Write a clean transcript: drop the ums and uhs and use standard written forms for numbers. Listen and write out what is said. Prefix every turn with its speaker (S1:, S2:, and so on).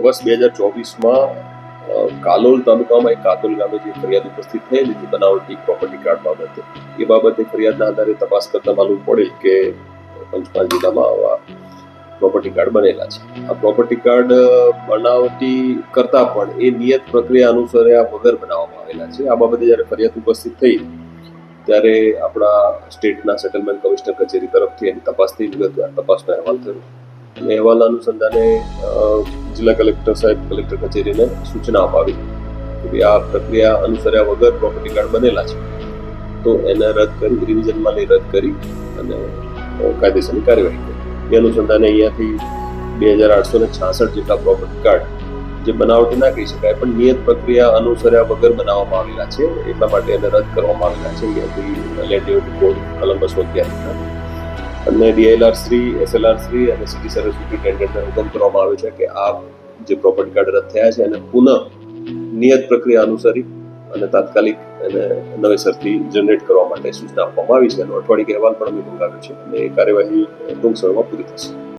S1: વર્ષ 2024માં કાલોલ તાલુકામાં એક કાતોલ ગામે જે ફરિયાદ ઉપસ્થિત થયેલી હતી બનાવટી પ્રોપર્ટી કાર્ડ બાબતે, એ બાબતે ફરિયાદના આધારે તપાસ કરતા માલુમ પડેલ કે પંચમહાલ જિલ્લામાં આવા પ્રોપર્ટી કાર્ડ બનેલા છે. આ પ્રોપર્ટી કાર્ડ બનાવટી કરતા પણ એ નિયત પ્રક્રિયા અનુસર્યા વગર બનાવવામાં આવેલા છે. આ બાબતે જ્યારે ફરિયાદ ઉપસ્થિત થઈ ત્યારે આપણા સ્ટેટના સેટલમેન્ટ કમિશનર કચેરી તરફથી એની તપાસથી વિગતવાર તપાસનો અહેવાલ થયો અને અહેવાલ અનુસંધાને જિલ્લા કલેક્ટર સાહેબ કલેક્ટર કચેરીને સૂચના અપાવી કે આ પ્રક્રિયા અનુસર્યા વગર પ્રોપર્ટી કાર્ડ બનેલા છે, તો એને રદ કરી રિવિઝનમાં લઈ રદ કરી અને કાયદેસરની કાર્યવાહી કરી. એ અનુસંધાને અહીંયાથી 2866 જેટલા પ્રોપર્ટી કાર્ડ જે બનાવટી ના કહી શકાય પણ નિયત પ્રક્રિયા અનુસર્યા વગર બનાવવામાં આવેલા છે, એટલા માટે એને રદ કરવામાં આવેલા છે. અહીંયાથી લેન્ડ ડિવિડન્ડ કોડ કલમ 211 અને ડીએલઆર શ્રી, એસએલઆર શ્રી અને સિટી સર્વિસ સુપ્રિન્ટેન્ડન્ટને હુકમ કરવામાં આવ્યો છે કે આ જે પ્રોપર્ટી કાર્ડ રદ થયા છે એને પુનઃ નિયત પ્રક્રિયા અનુસરી અને તાત્કાલિક એને નવેસરથી જનરેટ કરવા માટે સૂચના આપવામાં આવી છે. એનો અઠવાડિક અહેવાલ પણ અમે મંગાવ્યો છે અને એ કાર્યવાહી ટૂંક સમયમાં પૂરી થશે.